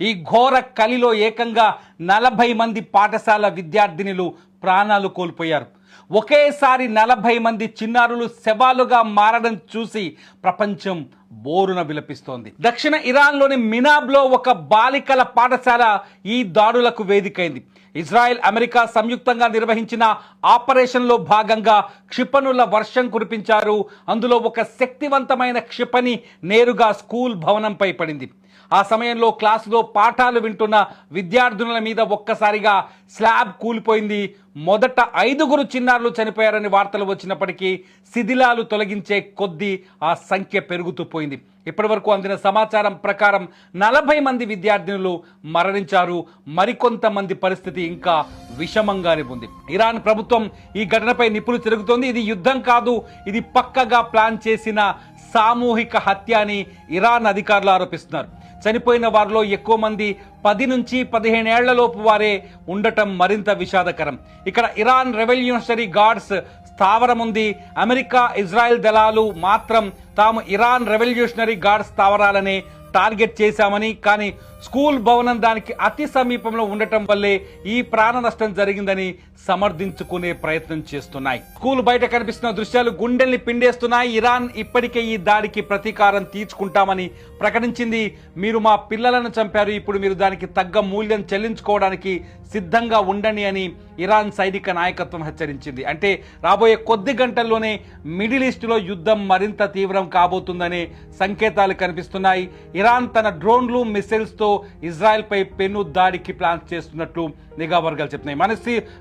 ఈ ఘోర కలిలో ఏకంగా 40 మంది పాఠశాల విద్యార్థినులు ప్రాణాలు కోల్పోయారు. ఒకేసారి 40 మంది చిన్నారులు శవాలుగా మారడం చూసి ప్రపంచం బోరున విలపిస్తోంది. దక్షిణ ఇరాన్లోని మినాబ్లో ఒక బాలికల పాఠశాల ఈ దాడులకు వేదికైంది. ఇజ్రాయెల్, అమెరికా సంయుక్తంగా నిర్వహించిన ఆపరేషన్లో భాగంగా క్షిపణుల వర్షం కురిపించారు. అందులో ఒక శక్తివంతమైన క్షిపణి నేరుగా స్కూల్ భవనంపై పడింది. ఆ సమయంలో క్లాసులో పాఠాలు వింటున్న విద్యార్థుల మీద ఒక్కసారిగా స్లాబ్ కూలిపోయింది. మొదట 5 చిన్నారులు చనిపోయారని వార్తలు వచ్చినప్పటికీ శిథిలాలు తొలగించే కొద్దీ ఆ సంఖ్య పెరుగుతూ పోయింది. ఇప్పటి వరకు అందిన సమాచారం ప్రకారం 40 మంది విద్యార్థినులు మరణించారు. మరికొంతమంది పరిస్థితి ఇంకా విషమంగానే ఉంది. ఇరాన్ ప్రభుత్వం ఈ ఘటనపై నిప్పులు తిరుగుతోంది. ఇది యుద్ధం కాదు, ఇది పక్కగా ప్లాన్ చేసిన సామూహిక హత్య అని ఇరాన్ అధికారులు ఆరోపిస్తున్నారు. చనిపోయిన వారిలో ఎక్కువ మంది 10 నుంచి 15 ఏళ్లలోపు వారే ఉండటం మరింత విషాదకరం. ఇక్కడ ఇరాన్ రెవల్యూషనరీ గార్డ్స్ స్థావరం ఉంది. అమెరికా, ఇజ్రాయెల్ దళాలు మాత్రం తాము ఇరాన్ రెవల్యూషనరీ గార్డ్స్ స్థావరాలనే టార్గెట్ చేశామని, కానీ స్కూల్ భవనం దానికి అతి సమీపంలో ఉండటం వల్లే ఈ ప్రాణ నష్టం జరిగిందని సమర్థించుకునే ప్రయత్నం చేస్తున్నాయి. స్కూల్ బయట కనిపిస్తున్న దృశ్యాలు గుండెల్ని పిండేస్తున్నాయి. ఇరాన్ ఇప్పటికే ఈ దాడికి ప్రతీకారం తీర్చుకుంటామని ప్రకటించింది. మీరు మా పిల్లలను చంపారు, ఇప్పుడు మీరు దానికి తగ్గ మూల్యం చెల్లించుకోవడానికి సిద్ధంగా ఉండండి అని ఇరాన్ సైనిక నాయకత్వం హెచ్చరించింది. అంటే రాబోయే కొద్ది గంటల్లోనే మిడిల్ ఈస్ట్లో యుద్ధం మరింత తీవ్రం కాబోతుందనే సంకేతాలు కనిపిస్తున్నాయి. ఇరాన్ తన డ్రోన్లు, మిసైల్స్తో ఇజ్రాయెల్ పై పెను దాడికి ప్లాన్ చేస్తున్నట్లు నిఘా వర్గాలు చెప్తున్నాయి. మన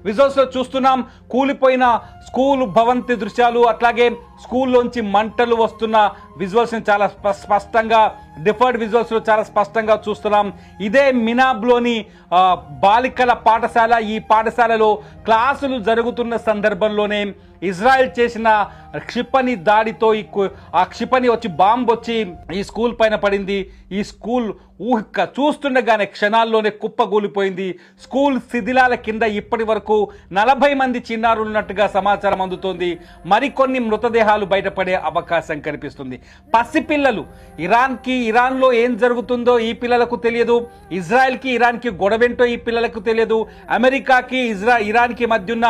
విజువల్స్ లో చూస్తున్నాం కూలిపోయిన స్కూల్ భవంతి దృశ్యాలు, అట్లాగే స్కూల్లోంచి మంటలు వస్తున్న విజువల్స్ ని చాలా స్పష్టంగా, డిఫర్డ్ విజువల్స్ లో చాలా స్పష్టంగా చూస్తున్నాం. ఇదే మినాబ్లోని బాలికల పాఠశాల. ఈ పాఠశాలలో క్లాసులు జరుగుతున్న సందర్భంలోనే ఇజ్రాయెల్ చేసిన క్షిపణి దాడితో ఆ క్షిపణి వచ్చి బాంబు వచ్చి ఈ స్కూల్ పైన పడింది. ఈ స్కూల్ చూస్తుండగానే క్షణాల్లోనే కుప్పగూలిపోయింది. స్కూల్ శిథిలాల కింద ఇప్పటి వరకు 40 మంది చిన్నారులు ఉన్నట్టుగా సమాచారం అందుతోంది. మరికొన్ని మృతదేహాలు బయటపడే అవకాశం కనిపిస్తుంది. పసిపిల్లలు. ఇరాన్లో ఏం జరుగుతుందో ఈ పిల్లలకు తెలియదు. ఇజ్రాయెల్కి ఇరాన్కి గొడవేంటో ఈ పిల్లలకు తెలియదు. అమెరికాకి ఇరాన్కి మధ్య ఉన్న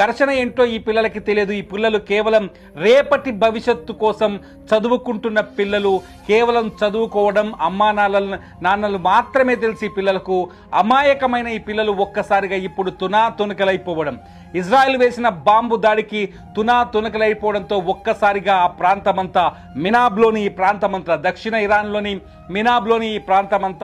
ఘర్షణ ఏంటో ఈ పిల్లలకి తెలియదు. ఈ పిల్లలు కేవలం రేపటి భవిష్యత్తు కోసం చదువుకుంటున్న పిల్లలు. కేవలం చదువుకోవడం, అమ్మా నాన్నలు మాత్రమే తెలిసి పిల్లలకు. అమాయకమైన ఈ పిల్లలు ఒక్కసారిగా ఇప్పుడు తునకలైపోవడం, ఇజ్రాయెల్ వేసిన బాంబు దాడికి తునకలైపోవడంతో ఒక్కసారిగా ఆ ప్రాంతమంతా, మినాబ్లోని ఈ ప్రాంతమంతా, దక్షిణ ఇరాన్లోని మినాబ్లోని ఈ ప్రాంతమంతా